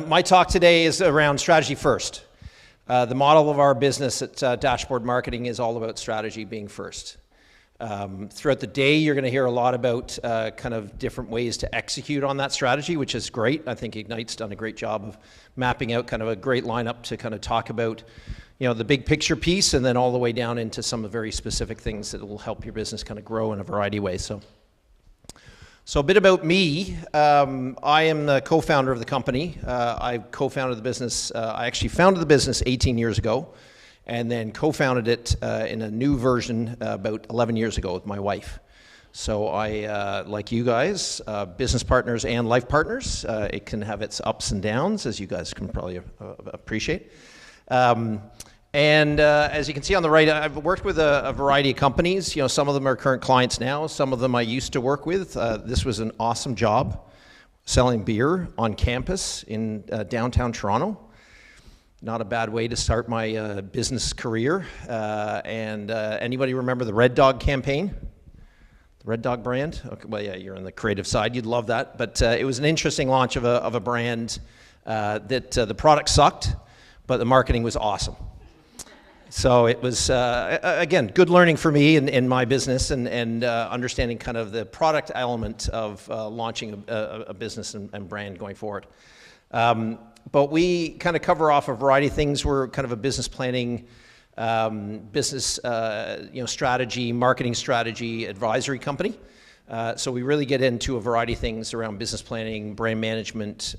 My talk today is around strategy first. The model of our business at Dashboard Marketing is all about strategy being first. Throughout the day, you're going to hear a lot about kind of different ways to execute on that strategy, which is great. I think Ignite's done a great job of mapping out kind of a great lineup to kind of talk about, you know, the big picture piece and then all the way down into some of the very specific things that will help your business kind of grow in a variety of ways. So a bit about me. I am the co-founder of the company. I co-founded the business. I actually founded the business 18 years ago and then co-founded it in a new version about 11 years ago with my wife. So I, like you guys, business partners and life partners. It can have its ups and downs, as you guys can probably appreciate. As you can see on the right, I've worked with a variety of companies. You know, some of them are current clients now. Some of them I used to work with. This was an awesome job, selling beer on campus in downtown Toronto. Not a bad way to start my business career. Anybody remember the Red Dog campaign? The Red Dog brand? Okay, well, yeah, you're on the creative side. You'd love that. But it was an interesting launch of a brand that the product sucked, but the marketing was awesome. So it was, again, good learning for me in my business and understanding kind of the product element of launching a business and brand going forward. But we kind of cover off a variety of things. We're kind of a business planning, business strategy, marketing strategy advisory company. So we really get into a variety of things around business planning, brand management,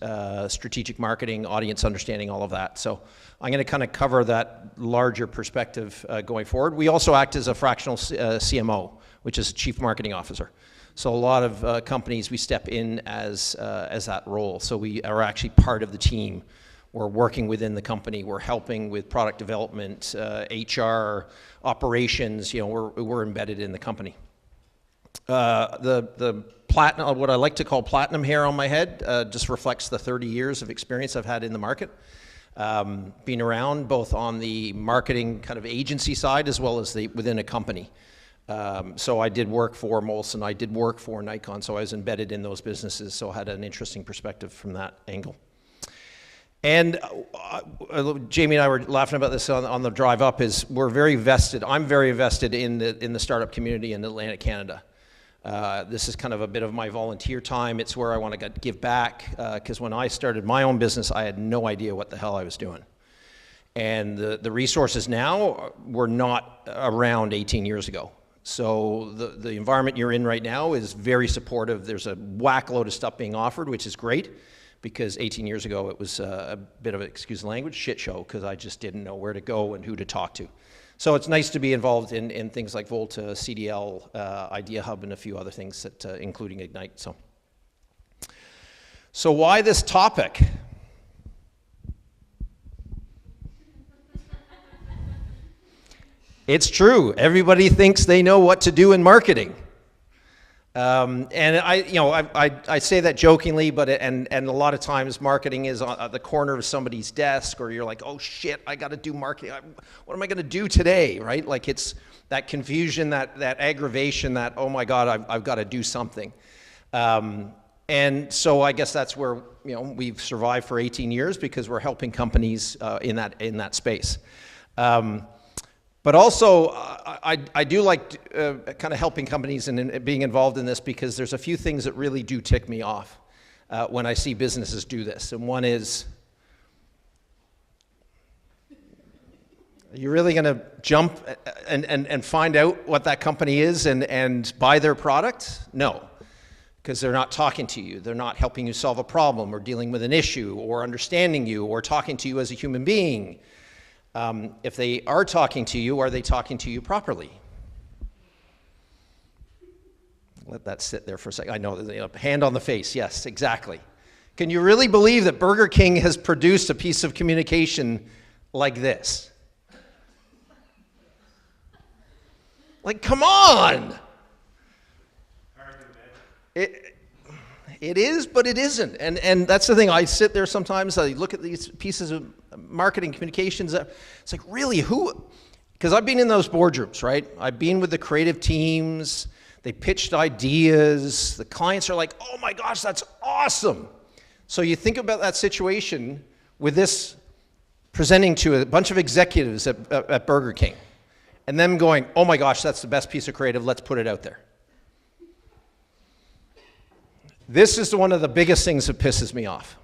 strategic marketing, audience understanding, all of that. So I'm going to kind of cover that larger perspective going forward. We also act as a fractional CMO, which is a Chief Marketing Officer. So a lot of companies, we step in as that role. So we are actually part of the team. We're working within the company. We're helping with product development, HR, operations. You know, we're embedded in the company. The platinum, what I like to call platinum hair on my head, just reflects the 30 years of experience I've had in the market. Being around both on the marketing kind of agency side as well as within a company. So I did work for Molson, I did work for Nikon, so I was embedded in those businesses, so I had an interesting perspective from that angle. And Jamie and I were laughing about this on the drive up, is we're very vested, I'm very vested in the startup community in Atlantic Canada. This is kind of a bit of my volunteer time. It's where I want to give back, because when I started my own business, I had no idea what the hell I was doing. And the resources now were not around 18 years ago. So the environment you're in right now is very supportive. There's a whack load of stuff being offered, which is great, because 18 years ago it was a bit of, excuse the language, shit show, because I just didn't know where to go and who to talk to. So it's nice to be involved in things like Volta, CDL, Idea Hub, and a few other things, that, including Ignite. So why this topic? It's true. Everybody thinks they know what to do in marketing. And I say that jokingly, but and a lot of times marketing is on the corner of somebody's desk, or you're like, oh shit, I got to do marketing. What am I going to do today, right? Like, it's that confusion, that aggravation, that, oh my God, I've got to do something. And so I guess that's where, you know, we've survived for 18 years, because we're helping companies in that space. But also, I do like kind of helping companies and being involved in this, because there's a few things that really do tick me off when I see businesses do this. And one is, are you really going to jump and find out what that company is and buy their product? No, because they're not talking to you. They're not helping you solve a problem or dealing with an issue or understanding you or talking to you as a human being. If they are talking to you, are they talking to you properly? Let that sit there for a second. I know, hand on the face, yes, exactly. Can you really believe that Burger King has produced a piece of communication like this? Like, come on! It is, but it isn't. And that's the thing. I sit there sometimes, I look at these pieces of marketing communications. It's like, really, who? Because I've been in those boardrooms, right? I've been with the creative teams. They pitched ideas. The clients are like, oh my gosh, that's awesome. So you think about that situation with this presenting to a bunch of executives at Burger King, and them going, oh my gosh, that's the best piece of creative, let's put it out there. This is one of the biggest things that pisses me off.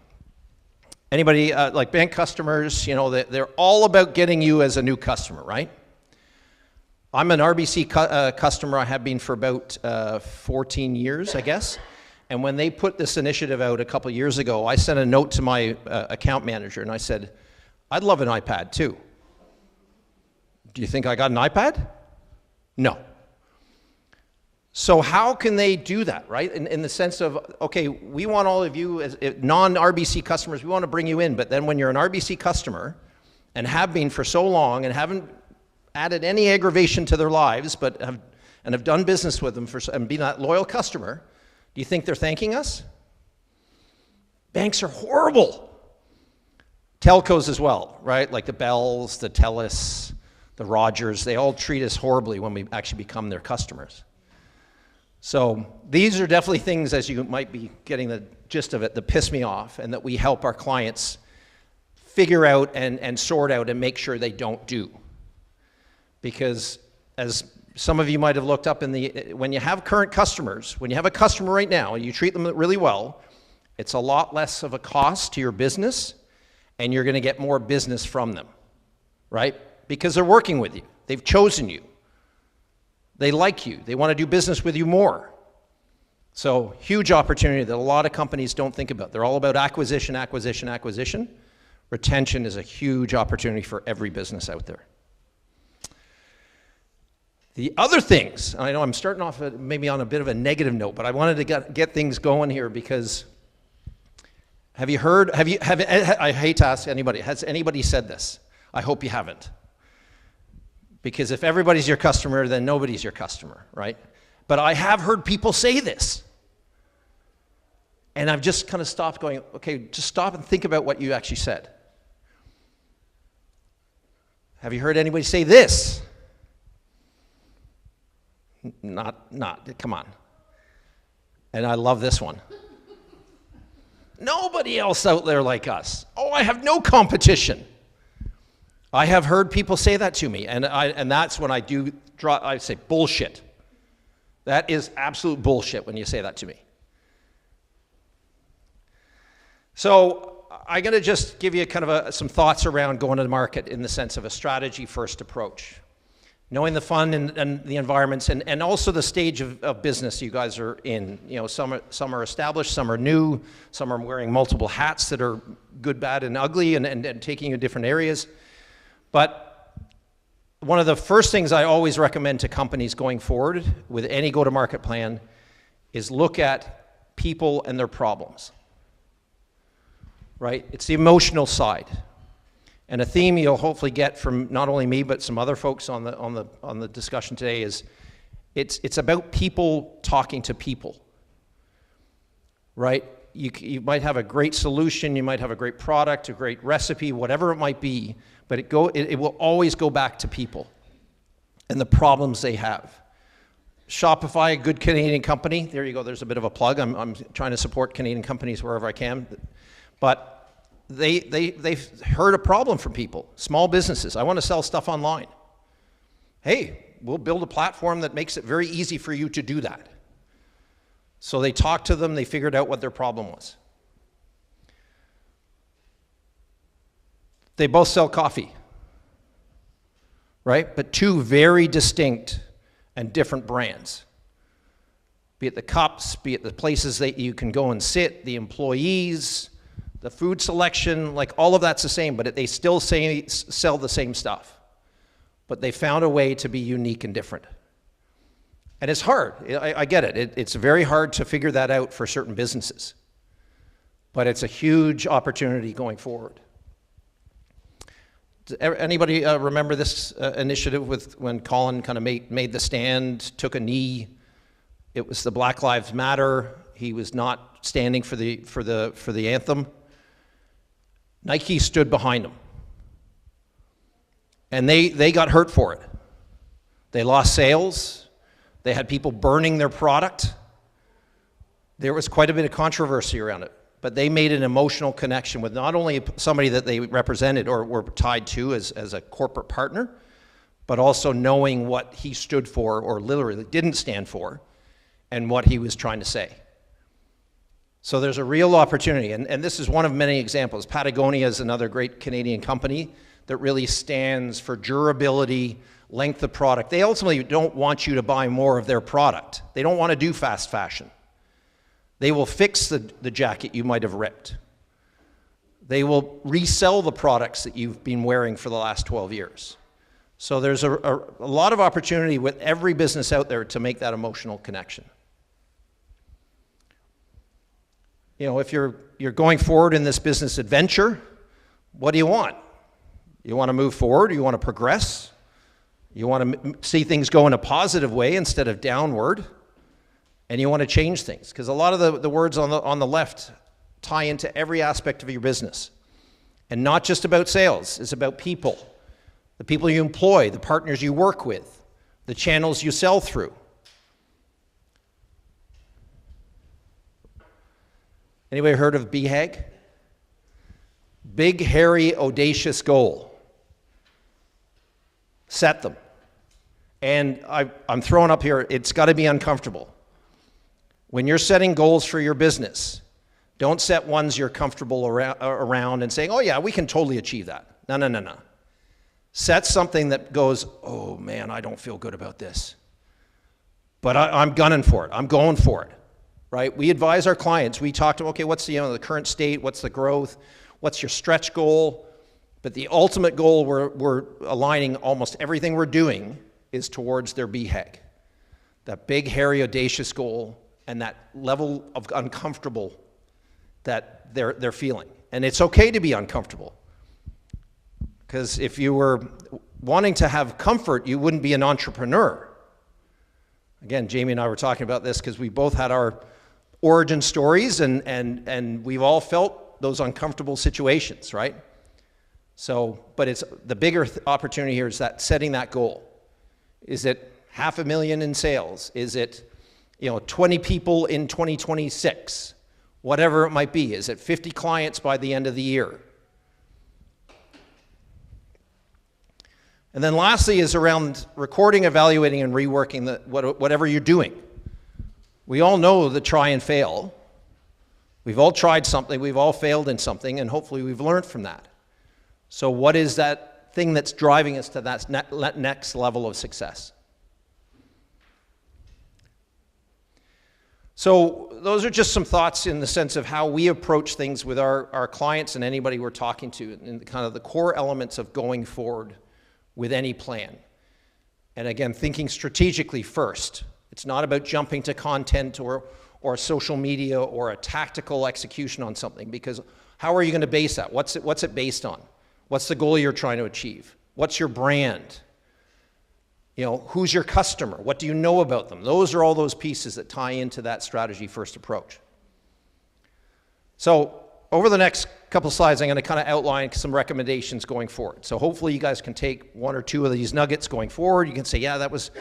Anybody, like bank customers, you know, they're all about getting you as a new customer, right? I'm an RBC customer. I have been for about 14 years, I guess. And when they put this initiative out a couple years ago, I sent a note to my account manager and I said, I'd love an iPad too. Do you think I got an iPad? No. So how can they do that, right? In the sense of, okay, we want all of you as non-RBC customers, we want to bring you in, but then when you're an RBC customer and have been for so long and haven't added any aggravation to their lives, but have done business with them and been that loyal customer, do you think they're thanking us? Banks are horrible. Telcos as well, right? Like the Bells, the Telus, the Rogers, they all treat us horribly when we actually become their customers. So these are definitely things, as you might be getting the gist of it, that piss me off and that we help our clients figure out and sort out and make sure they don't do. Because as some of you might have looked up when you have current customers, when you have a customer right now and you treat them really well, it's a lot less of a cost to your business and you're going to get more business from them, right? Because they're working with you. They've chosen you. They like you. They want to do business with you more. So huge opportunity that a lot of companies don't think about. They're all about acquisition, acquisition, acquisition. Retention is a huge opportunity for every business out there. The other things, I know I'm starting off maybe on a bit of a negative note, but I wanted to get things going here because have you heard, I hate to ask anybody, has anybody said this? I hope you haven't. Because if everybody's your customer, then nobody's your customer, right? But I have heard people say this. And I've just kind of stopped going, okay, just stop and think about what you actually said. Have you heard anybody say this? Come on. And I love this one. Nobody else out there like us. Oh, I have no competition. I have heard people say that to me, and that's when I say bullshit. That is absolute bullshit when you say that to me. So I'm going to just give you kind of some thoughts around going to the market in the sense of a strategy-first approach. Knowing the fund and the environments and also the stage of business you guys are in. You know, some are established, some are new, some are wearing multiple hats that are good, bad, and ugly and taking you different areas. But one of the first things I always recommend to companies going forward with any go-to-market plan is look at people and their problems, right? It's the emotional side. And a theme you'll hopefully get from not only me, but some other folks on the discussion today is it's about people talking to people, right? You might have a great solution, you might have a great product, a great recipe, whatever it might be, but it will always go back to people and the problems they have. Shopify, a good Canadian company, there you go, there's a bit of a plug. I'm trying to support Canadian companies wherever I can. But they've heard a problem from people, small businesses. I want to sell stuff online. Hey, we'll build a platform that makes it very easy for you to do that. So they talked to them, they figured out what their problem was. They both sell coffee, right? But two very distinct and different brands. Be it the cups, be it the places that you can go and sit, the employees, the food selection, like all of that's the same, but they still sell the same stuff. But they found a way to be unique and different. And it's hard, I get it. It's very hard to figure that out for certain businesses. But it's a huge opportunity going forward. Does anybody remember this initiative with when Colin kind of made the stand, took a knee? It was the Black Lives Matter. He was not standing for the anthem. Nike stood behind him. And they got hurt for it. They lost sales. They had people burning their product. There was quite a bit of controversy around it. but they made an emotional connection with not only somebody that they represented or were tied to as a corporate partner, but also knowing what he stood for or literally didn't stand for and what he was trying to say. So there's a real opportunity, and this is one of many examples. Patagonia is another great Canadian company that really stands for durability, length of product. They ultimately don't want you to buy more of their product. They don't want to do fast fashion. They will fix the jacket you might have ripped. They will resell the products that you've been wearing for the last 12 years. So there's a lot of opportunity with every business out there to make that emotional connection. You know, if you're going forward in this business adventure, what do you want? You want to move forward? You want to progress? You want to see things go in a positive way instead of downward? And you want to change things? Because a lot of the words on the left tie into every aspect of your business. And not just about sales. It's about people. The people you employ, the partners you work with, the channels you sell through. Anybody heard of BHAG? Big, hairy, audacious goal. Set them. And I'm throwing up here, it's got to be uncomfortable. When you're setting goals for your business, don't set ones you're comfortable around and saying, oh yeah, we can totally achieve that. No, no, no, no. Set something that goes, oh man, I don't feel good about this. But I'm gunning for it. I'm going for it. Right? We advise our clients. We talk to them, okay, what's the current state? What's the growth? What's your stretch goal? But the ultimate goal we're aligning almost everything we're doing is towards their BHAG. That big, hairy, audacious goal and that level of uncomfortable that they're feeling. And it's okay to be uncomfortable. Because if you were wanting to have comfort, you wouldn't be an entrepreneur. Again, Jamie and I were talking about this because we both had our origin stories and we've all felt those uncomfortable situations, right? So, but it's the bigger opportunity here is that setting that goal. Is it $500,000 in sales? Is it, 20 people in 2026? Whatever it might be. Is it 50 clients by the end of the year? And then lastly is around recording, evaluating, and reworking whatever you're doing. We all know the try and fail. We've all tried something, we've all failed in something, and hopefully we've learned from that. So what is that thing that's driving us to that next level of success? So those are just some thoughts in the sense of how we approach things with our clients and anybody we're talking to, and kind of the core elements of going forward with any plan. And again, thinking strategically first. It's not about jumping to content or social media or a tactical execution on something, because how are you going to base that? What's it based on? What's the goal you're trying to achieve? What's your brand? Who's your customer? What do you know about them? Those are all those pieces that tie into that strategy first approach. So over the next couple slides, I'm going to kind of outline some recommendations going forward. So hopefully you guys can take one or two of these nuggets going forward. You can say, yeah, that was,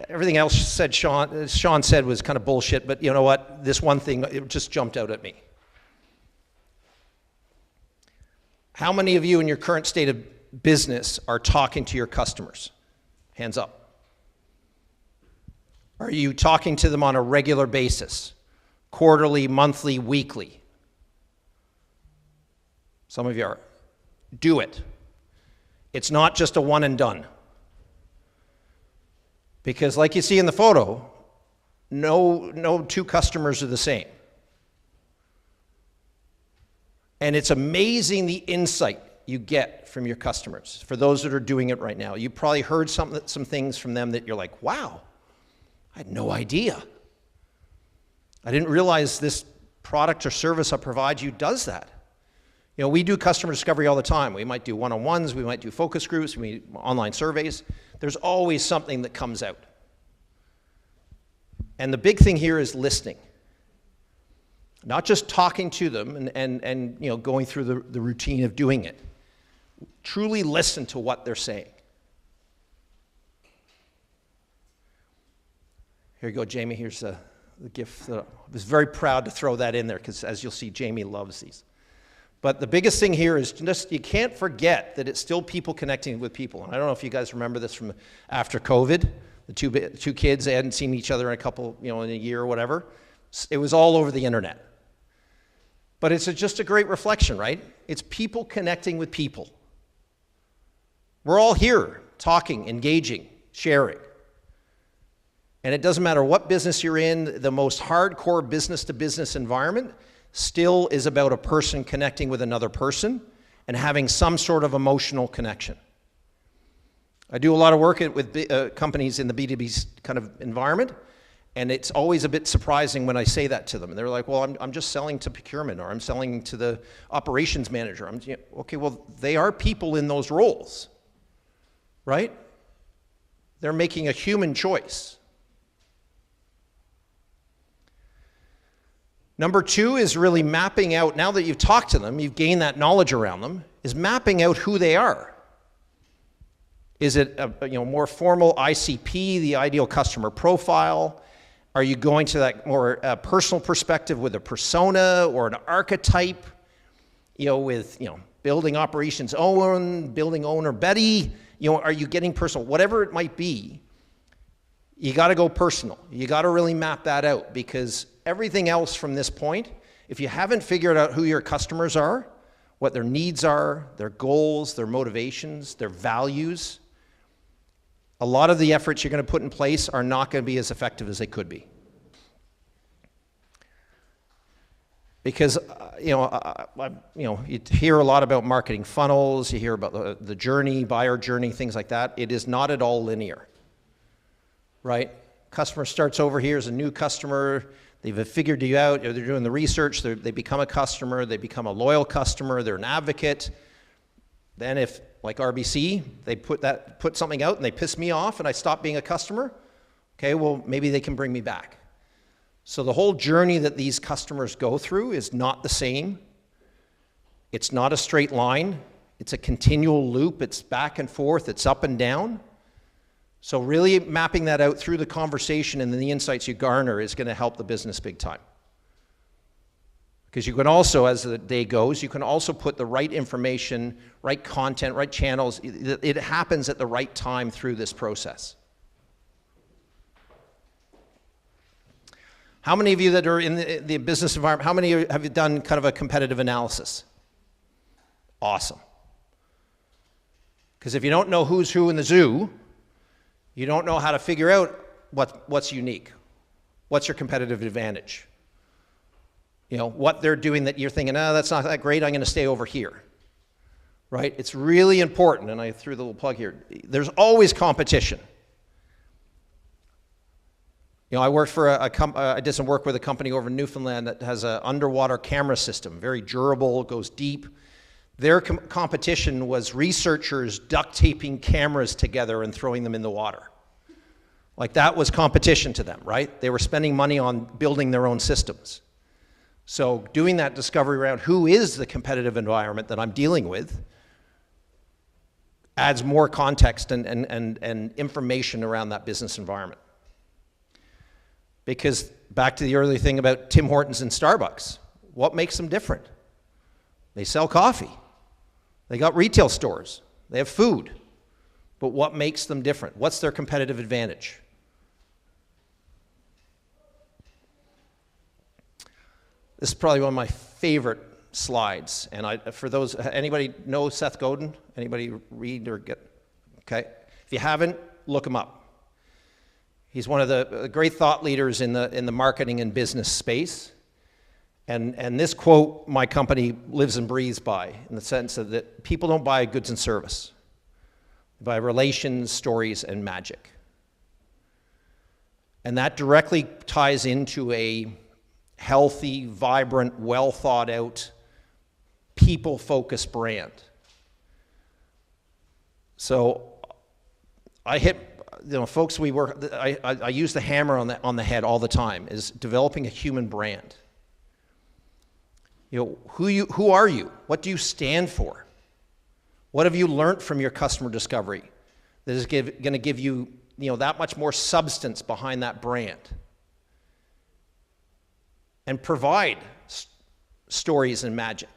everything else Sean said was kind of bullshit, but you know what? This one thing, it just jumped out at me. How many of you in your current state of business are talking to your customers? Hands up. Are you talking to them on a regular basis? Quarterly, monthly, weekly? Some of you are. Do it. It's not just a one and done. Because like you see in the photo, no two customers are the same. And it's amazing the insight you get from your customers. For those that are doing it right now, you probably heard some things from them that you're like, wow, I had no idea. I didn't realize this product or service I provide you does that. We do customer discovery all the time. We might do one-on-ones, we might do focus groups, we do online surveys. There's always something that comes out. And the big thing here is listening. Not just talking to them and going through the routine of doing it. Truly listen to what they're saying. Here you go, Jamie. Here's the gift. I was very proud to throw that in there because, as you'll see, Jamie loves these. But the biggest thing here is just you can't forget that it's still people connecting with people. And I don't know if you guys remember this from after COVID. The two kids, they hadn't seen each other in a couple, in a year or whatever. It was all over the internet. But it's just a great reflection, right? It's people connecting with people. We're all here talking, engaging, sharing. And it doesn't matter what business you're in, the most hardcore business-to-business environment still is about a person connecting with another person and having some sort of emotional connection. I do a lot of work with companies in the B2B kind of environment, and it's always a bit surprising when I say that to them. And they're like, well, I'm just selling to procurement, or I'm selling to the operations manager. Okay, well, they are people in those roles, right? They're making a human choice. Number two is really mapping out, now that you've talked to them, you've gained that knowledge around them, is mapping out who they are. Is it a more formal ICP, the ideal customer profile? Are you going to that more personal perspective with a persona or an archetype? With building operations Owen, building owner Betty. Are you getting personal? Whatever it might be, you got to go personal. You got to really map that out, because everything else from this point, if you haven't figured out who your customers are, what their needs are, their goals, their motivations, their values, a lot of the efforts you're going to put in place are not going to be as effective as they could be. Because, you hear a lot about marketing funnels, you hear about the journey, buyer journey, things like that. It is not at all linear, right? Customer starts over here as a new customer. They've figured you out. They're doing the research. They become a customer. They become a loyal customer. They're an advocate. Then if, like RBC, they put something out and they piss me off and I stop being a customer, okay, well, maybe they can bring me back. So the whole journey that these customers go through is not the same. It's not a straight line. It's a continual loop. It's back and forth. It's up and down. So really mapping that out through the conversation and then the insights you garner is going to help the business big time. Because you can also, as the day goes, you can also put the right information, right content, right channels. It happens at the right time through this process. How many of you that are in the business environment, how many have you done kind of a competitive analysis? Awesome. Because if you don't know who's who in the zoo, you don't know how to figure out what's unique. What's your competitive advantage? What they're doing that you're thinking, that's not that great, I'm going to stay over here. Right? It's really important, and I threw the little plug here. There's always competition. I worked for I did some work with a company over in Newfoundland that has an underwater camera system, very durable, goes deep. Their competition was researchers duct taping cameras together and throwing them in the water. Like, that was competition to them, right? They were spending money on building their own systems. So doing that discovery around who is the competitive environment that I'm dealing with adds more context and information around that business environment. Because back to the earlier thing about Tim Hortons and Starbucks, what makes them different? They sell coffee. They got retail stores. They have food. But what makes them different? What's their competitive advantage? This is probably one of my favorite slides. And for those, anybody know Seth Godin? Anybody read or get? Okay. If you haven't, look him up. He's one of the great thought leaders in the marketing and business space. And this quote, my company lives and breathes by, in the sense that people don't buy goods and service. They buy relations, stories, and magic. And that directly ties into a healthy, vibrant, well thought out, people-focused brand. So I hit, folks, I use the hammer on the head all the time, is developing a human brand. Who are you? What do you stand for? What have you learned from your customer discovery that is going to give you, that much more substance behind that brand? and provide stories and magic.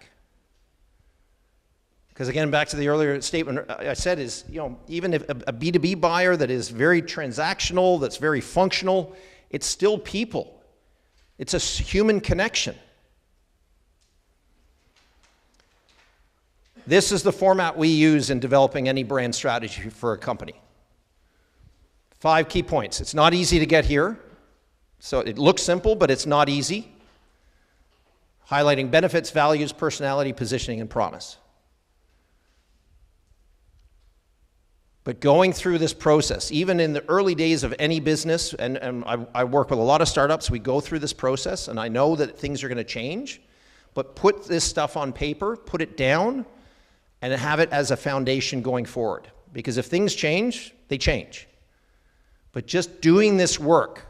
Because again, back to the earlier statement I said is, even if a B2B buyer that is very transactional, that's very functional, it's still people. It's a human connection. This is the format we use in developing any brand strategy for a company. 5 key points. It's not easy to get here. So it looks simple, but it's not easy. Highlighting benefits, values, personality, positioning, and promise. But going through this process, even in the early days of any business, and I work with a lot of startups, we go through this process, and I know that things are going to change, but put this stuff on paper, put it down, and have it as a foundation going forward. Because if things change, they change. But just doing this work,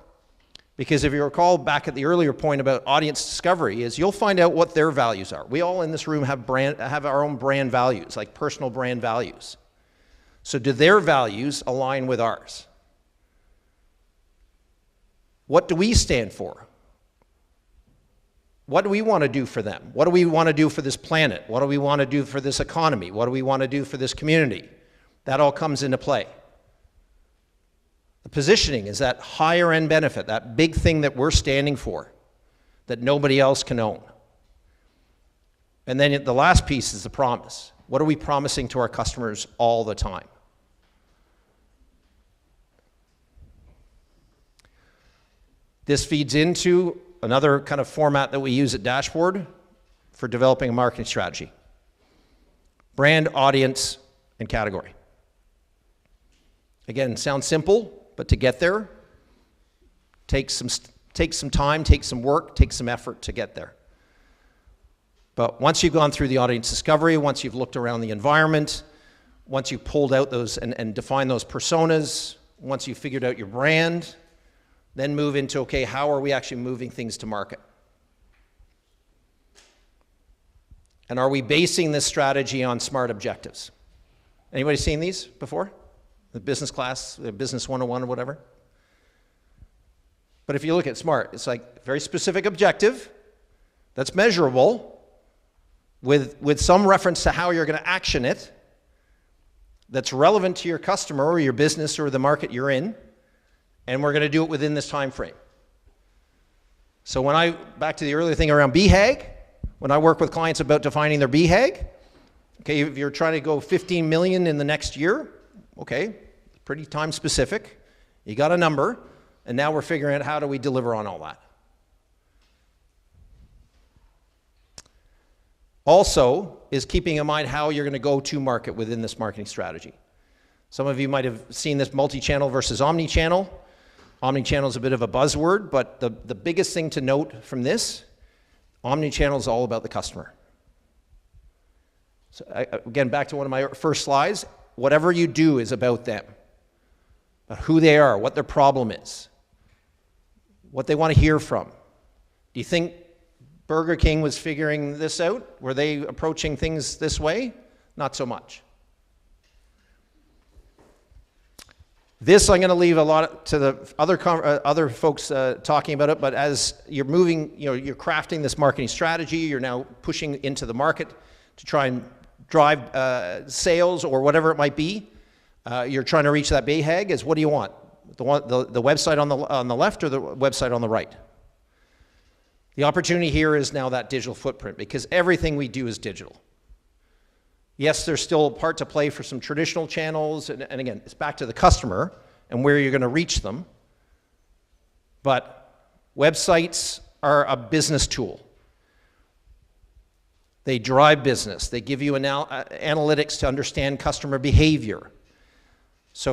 because if you recall back at the earlier point about audience discovery, is you'll find out what their values are. We all in this room have our own brand values, like personal brand values. So do their values align with ours? What do we stand for? What do we want to do for them? What do we want to do for this planet? What do we want to do for this economy? What do we want to do for this community? That all comes into play. The positioning is that higher end benefit, that big thing that we're standing for, that nobody else can own. And then the last piece is the promise. What are we promising to our customers all the time? This feeds into another kind of format that we use at Dashboard for developing a marketing strategy. Brand, audience, and category. Again, sounds simple, but to get there, takes some time, takes some work, takes some effort to get there. But once you've gone through the audience discovery, once you've looked around the environment, once you've pulled out those and defined those personas, once you've figured out your brand, then move into, okay, how are we actually moving things to market? And are we basing this strategy on SMART objectives? Anybody seen these before? The business class, the business 101 or whatever? But if you look at SMART, it's like very specific objective that's measurable with some reference to how you're going to action it, that's relevant to your customer or your business or the market you're in, and we're going to do it within this time frame. So back to the earlier thing around BHAG, when I work with clients about defining their BHAG, okay, if you're trying to go 15 million in the next year, okay, pretty time specific, you got a number, and now we're figuring out how do we deliver on all that. Also is keeping in mind how you're going to go to market within this marketing strategy. Some of you might have seen this multi-channel versus omni-channel. Omni-channel is a bit of a buzzword, but the biggest thing to note from this, omni-channel is all about the customer. So again, back to one of my first slides, whatever you do is about them, about who they are, what their problem is, what they want to hear from. Do you think Burger King was figuring this out? Were they approaching things this way? Not so much. This I'm going to leave a lot to the other folks talking about it, but as you're moving, you're crafting this marketing strategy, you're now pushing into the market to try and drive sales or whatever it might be. You're trying to reach that BHAG is what do you want? The website on the left or the website on the right? The opportunity here is now that digital footprint because everything we do is digital. Yes, there's still a part to play for some traditional channels, and again, it's back to the customer and where you're going to reach them. But websites are a business tool. They drive business. They give you analytics to understand customer behavior. So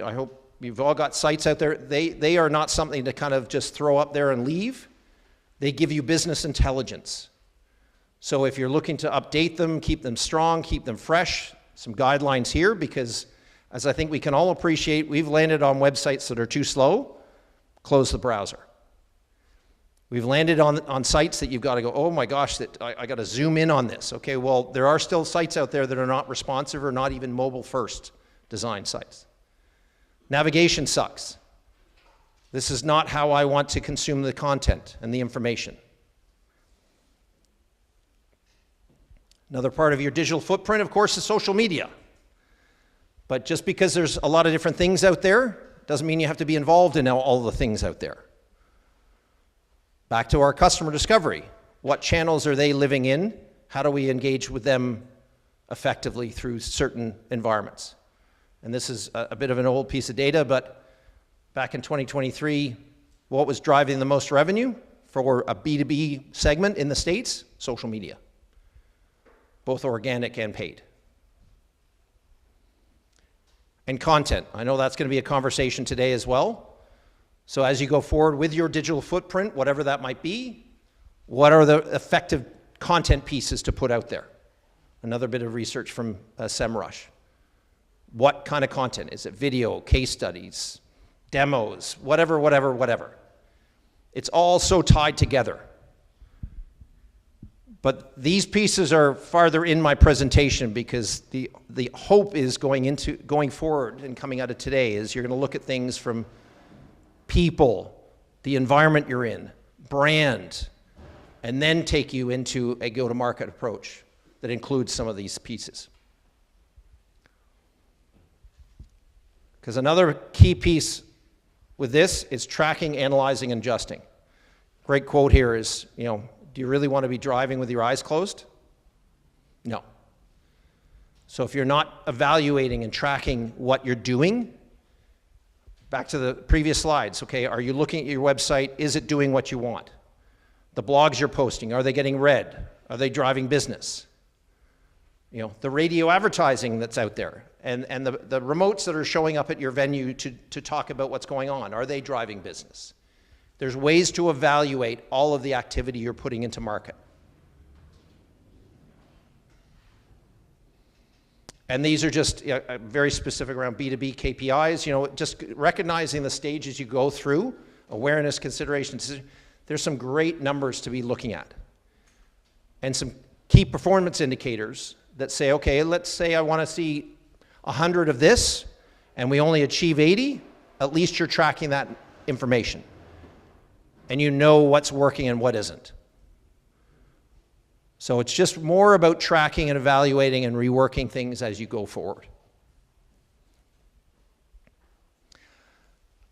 I hope you've all got sites out there. They are not something to kind of just throw up there and leave. They give you business intelligence. So if you're looking to update them, keep them strong, keep them fresh, some guidelines here because as I think we can all appreciate, we've landed on websites that are too slow, close the browser. We've landed on sites that you've got to go, oh my gosh, I got to zoom in on this. Okay, well, there are still sites out there that are not responsive or not even mobile-first design sites. Navigation sucks. This is not how I want to consume the content and the information. Another part of your digital footprint, of course, is social media. But just because there's a lot of different things out there doesn't mean you have to be involved in all the things out there. Back to our customer discovery. What channels are they living in? How do we engage with them effectively through certain environments? And this is a bit of an old piece of data, but back in 2023, what was driving the most revenue for a B2B segment in the States? Social media, both organic and paid. And content. I know that's going to be a conversation today as well. So as you go forward with your digital footprint, whatever that might be, what are the effective content pieces to put out there? Another bit of research from SEMrush. What kind of content? Is it video, case studies, demos, whatever, whatever, whatever. It's all so tied together. But these pieces are farther in my presentation because the hope is going forward and coming out of today is you're going to look at things from people, the environment you're in, brand, and then take you into a go-to-market approach that includes some of these pieces. Because another key piece with this is tracking, analyzing, and adjusting. Great quote here is, do you really want to be driving with your eyes closed? No. So if you're not evaluating and tracking what you're doing, back to the previous slides, okay, are you looking at your website? Is it doing what you want? The blogs you're posting, are they getting read? Are they driving business? The radio advertising that's out there and the remotes that are showing up at your venue to talk about what's going on, are they driving business? There's ways to evaluate all of the activity you're putting into market. And these are just very specific around B2B KPIs, just recognizing the stages you go through, awareness, considerations. There's some great numbers to be looking at. And some key performance indicators that say, okay, let's say I want to see 100 of this, and we only achieve 80, at least you're tracking that information. And you know what's working and what isn't. So it's just more about tracking and evaluating and reworking things as you go forward.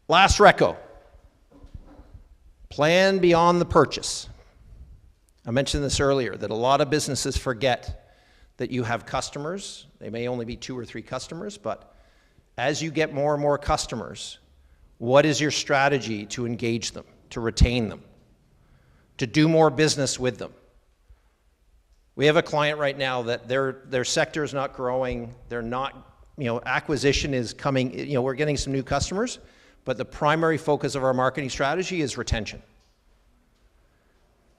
Last reco. Plan beyond the purchase. I mentioned this earlier, that a lot of businesses forget that you have customers. They may only be 2 or 3 customers, but as you get more and more customers, what is your strategy to engage them, to retain them, to do more business with them? We have a client right now that their sector is not growing. They're not, acquisition is coming, we're getting some new customers, but the primary focus of our marketing strategy is retention.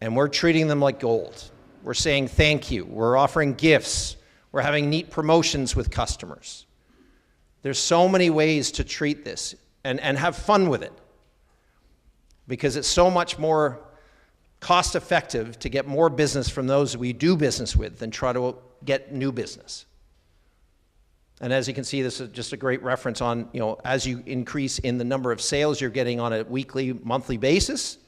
And we're treating them like gold. We're saying thank you. We're offering gifts. We're having neat promotions with customers. There's so many ways to treat this and have fun with it, because it's so much more cost effective to get more business from those we do business with than try to get new business. And as you can see, this is just a great reference on, as you increase in the number of sales you're getting on a weekly, monthly basis,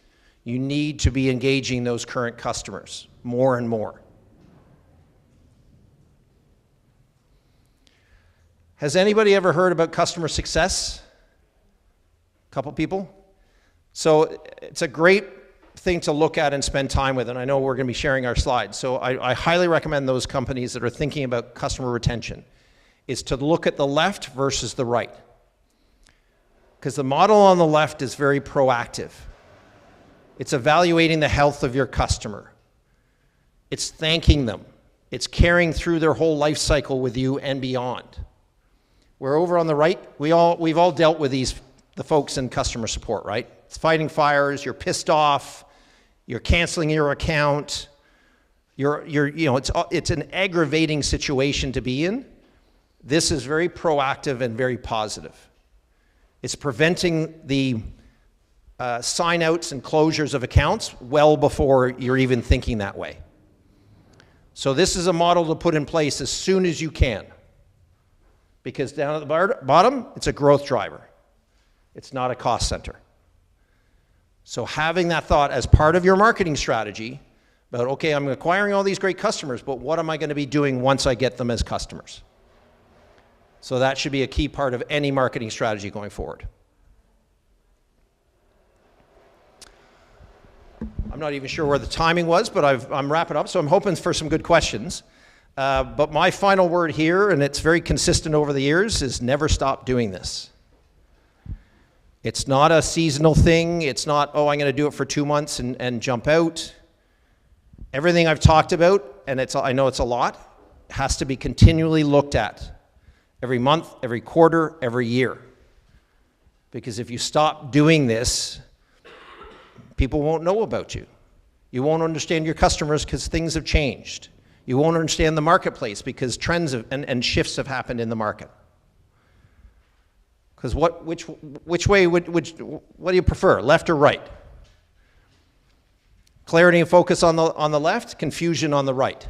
you need to be engaging those current customers more and more. Has anybody ever heard about customer success? A couple people? So it's a great thing to look at and spend time with, and I know we're going to be sharing our slides. So I highly recommend those companies that are thinking about customer retention is to look at the left versus the right. Because the model on the left is very proactive. It's evaluating the health of your customer. It's thanking them. It's carrying through their whole life cycle with you and beyond. Where over on the right, we've all dealt with the folks in customer support, right? It's fighting fires, you're pissed off, you're canceling your account, it's an aggravating situation to be in. This is very proactive and very positive. It's preventing the sign-outs and closures of accounts well before you're even thinking that way. So this is a model to put in place as soon as you can, because down at the bottom, it's a growth driver. It's not a cost center. So having that thought as part of your marketing strategy, But okay, I'm acquiring all these great customers, but what am I going to be doing once I get them as customers? So that should be a key part of any marketing strategy going forward. I'm not even sure where the timing was, but I'm wrapping up, so I'm hoping for some good questions. But my final word here, and it's very consistent over the years, is never stop doing this. It's not a seasonal thing. It's not, oh, I'm going to do it for 2 months and jump out. Everything I've talked about, and I know it's a lot, has to be continually looked at. Every month, every quarter, every year. Because if you stop doing this, people won't know about you. You won't understand your customers because things have changed. You won't understand the marketplace because trends and shifts have happened in the market. Because which way what do you prefer, left or right? Clarity and focus on the left, confusion on the right.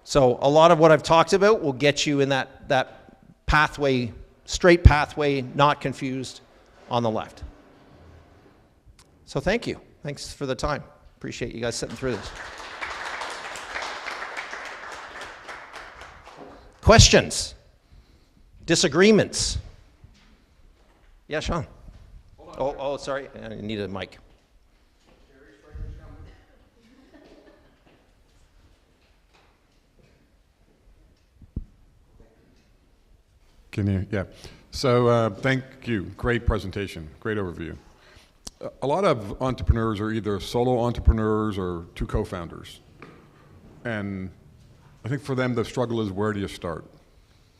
So a lot of what I've talked about will get you in that pathway, straight pathway, not confused on the left. So thank you. Thanks for the time. Appreciate you guys sitting through this. Questions? Disagreements? Yeah, Sean. Oh, sorry. I need a mic. Can you? Yeah. So thank you. Great presentation. Great overview. A lot of entrepreneurs are either solo entrepreneurs or two co-founders. And I think for them the struggle is, where do you start?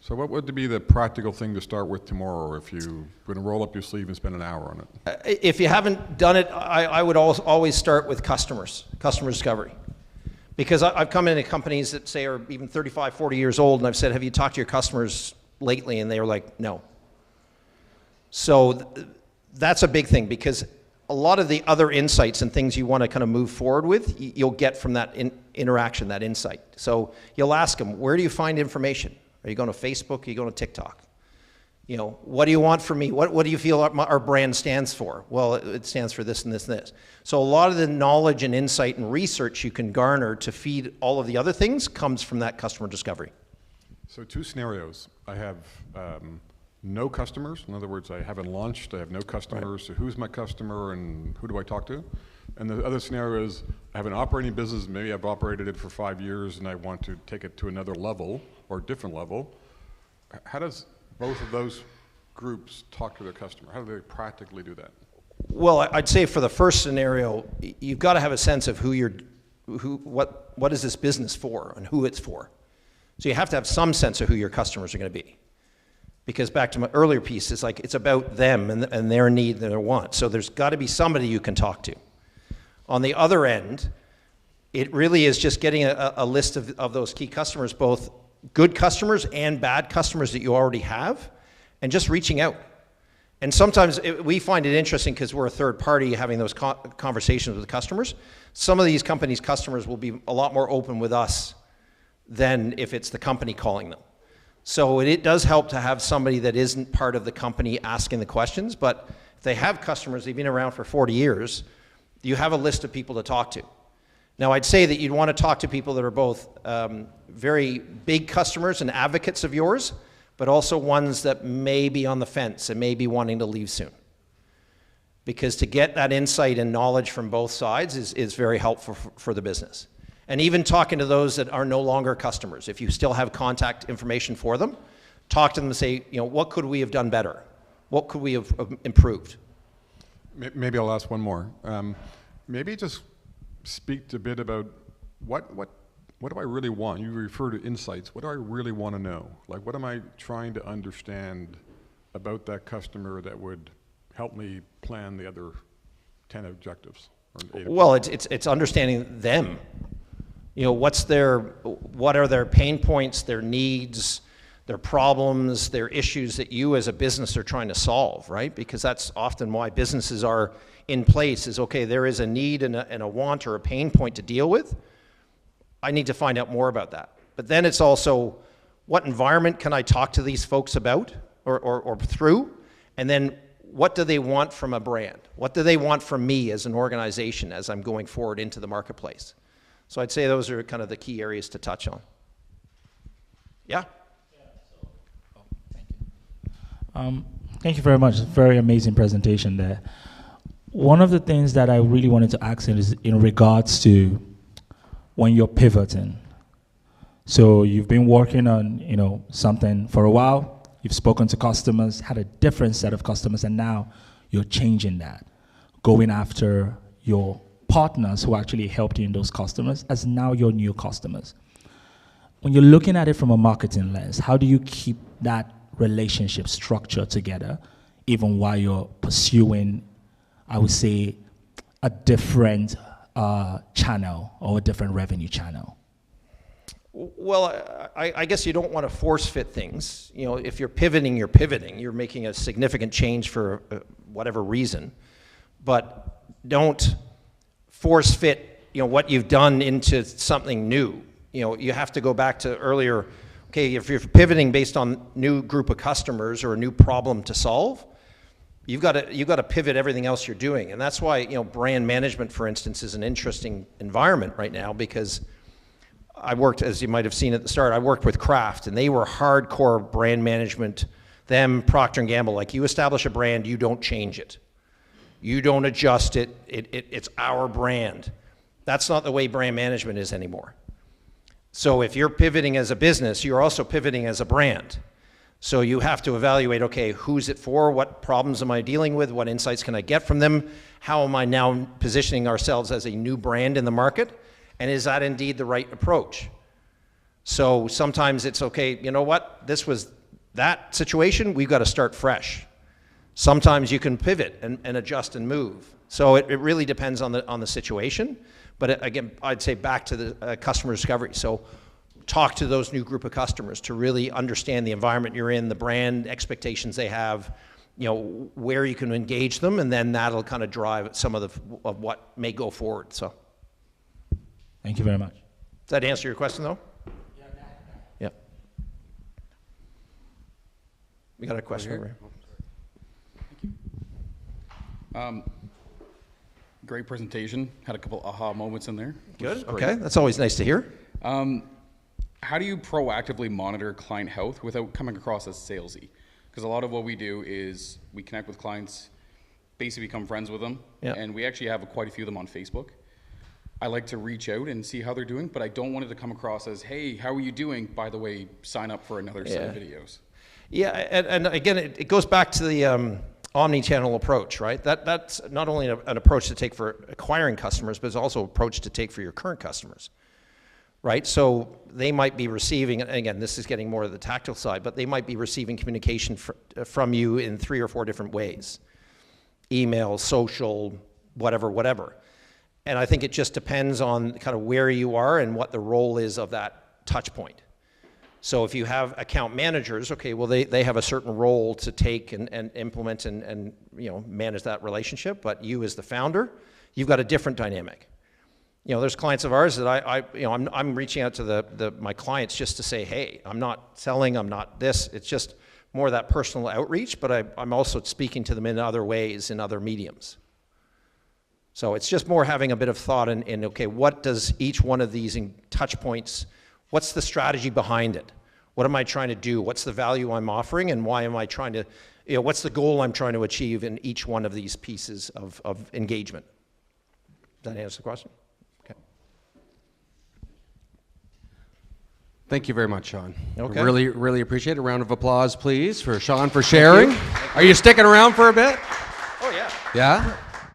So what would be the practical thing to start with tomorrow if you were to roll up your sleeve and spend an hour on it? If you haven't done it, I would always start with customer discovery. Because I've come into companies that say are even 35, 40 years old, and I've said, have you talked to your customers lately? And they were like, no. So that's a big thing, because a lot of the other insights and things you want to kind of move forward with, you'll get from that interaction, that insight. So you'll ask them, where do you find information? Are you going to Facebook? Are you going to TikTok? You know, what do you want from me? What do you feel our brand stands for? Well, it stands for this and this and this. So a lot of the knowledge and insight and research you can garner to feed all of the other things comes from that customer discovery. So two scenarios. I have no customers. In other words, I haven't launched. I have no customers. Right. So who's my customer and who do I talk to? And the other scenario is I have an operating business. Maybe I've operated it for 5 years and I want to take it to another level or different level. How does both of those groups talk to their customer? How do they practically do that? Well, I'd say for the first scenario, you've got to have a sense of what is this business for and who it's for. So you have to have some sense of who your customers are going to be. Because back to my earlier piece, it's about them and their need and their want. So there's got to be somebody you can talk to. On the other end, it really is just getting a list of those key customers, both good customers and bad customers that you already have, and just reaching out. And sometimes we find it interesting because we're a third party having those conversations with customers. Some of these companies' customers will be a lot more open with us than if it's the company calling them. So it does help to have somebody that isn't part of the company asking the questions, but if they have customers, they've been around for 40 years, you have a list of people to talk to. Now, I'd say that you'd want to talk to people that are both very big customers and advocates of yours, but also ones that may be on the fence and may be wanting to leave soon. Because to get that insight and knowledge from both sides is very helpful for the business. And even talking to those that are no longer customers, if you still have contact information for them, talk to them and say, you know, what could we have done better? What could we have improved? Maybe I'll ask one more. Maybe just speak a bit about what do I really want? You refer to insights. What do I really want to know? Like, what am I trying to understand about that customer that would help me plan the other 10 objectives? Or 8 well, it's understanding them. You know, what are their pain points, their needs, their problems, their issues that you as a business are trying to solve, right? Because that's often why businesses are in place is, okay, there is a need and a want or a pain point to deal with. I need to find out more about that. But then it's also, what environment can I talk to these folks about or through? And then what do they want from a brand? What do they want from me as an organization as I'm going forward into the marketplace? So I'd say those are kind of the key areas to touch on. Yeah? Thank you very much. Very amazing presentation there. One of the things that I really wanted to ask is in regards to when you're pivoting. So you've been working on, something for a while. You've spoken to customers, had a different set of customers, and now you're changing that, going after your partners who actually helped you in those customers as now your new customers. When you're looking at it from a marketing lens, how do you keep that relationship structure together, even while you're pursuing, I would say, a different channel or a different revenue channel? Well, I guess you don't want to force fit things. If you're pivoting, you're pivoting. You're making a significant change for whatever reason. But don't force fit, what you've done into something new. You have to go back to earlier. Okay, if you're pivoting based on new group of customers or a new problem to solve, you've got to pivot everything else you're doing. And that's why, brand management, for instance, is an interesting environment right now, because I worked, as you might have seen at the start, I worked with Kraft, and they were hardcore brand management. Them, Procter & Gamble, like, you establish a brand, you don't change it. You don't adjust it. It's our brand. That's not the way brand management is anymore. So if you're pivoting as a business, you're also pivoting as a brand. So you have to evaluate, okay, who's it for? What problems am I dealing with? What insights can I get from them? How am I now positioning ourselves as a new brand in the market? And is that indeed the right approach? So sometimes it's, okay, you know what? This was that situation. We've got to start fresh. Sometimes you can pivot and adjust and move. So it really depends on the situation. But again, I'd say back to the customer discovery. So talk to those new group of customers to really understand the environment you're in, the brand expectations they have, where you can engage them, and then that'll kind of drive some of what may go forward. So, thank you very much. Does that answer your question, though? Yeah. We got a question over here. Thank you. Great presentation. Had a couple aha moments in there. Good. Okay. That's always nice to hear. How do you proactively monitor client health without coming across as salesy? Because a lot of what we do is we connect with clients, basically become friends with them, and we actually have quite a few of them on Facebook. I like to reach out and see how they're doing, but I don't want it to come across as, hey, how are you doing? By the way, sign up for another set of videos. Yeah, and again, it goes back to the omni-channel approach, right? That's not only an approach to take for acquiring customers, but it's also an approach to take for your current customers, right? So they might be receiving, and again, this is getting more of the tactile side, but they might be receiving communication from you in 3 or 4 different ways. Email, social, whatever. And I think it just depends on kind of where you are and what the role is of that touch point. So if you have account managers, okay, well, they have a certain role to take and implement and manage that relationship, but you as the founder, you've got a different dynamic. There's clients of ours that I'm reaching out to my clients just to say, hey, I'm not selling, I'm not this. It's just more that personal outreach, but I'm also speaking to them in other ways, in other mediums. So it's just more having a bit of thought in okay, what does each one of these touch points, what's the strategy behind it? What am I trying to do? What's the value I'm offering, and why am I trying to, what's the goal I'm trying to achieve in each one of these pieces of engagement? Does that answer the question? Okay. Thank you very much, Sean. Okay. Really appreciate it. A round of applause, please, for Sean for sharing. Are you sticking around for a bit? Oh, yeah. Yeah?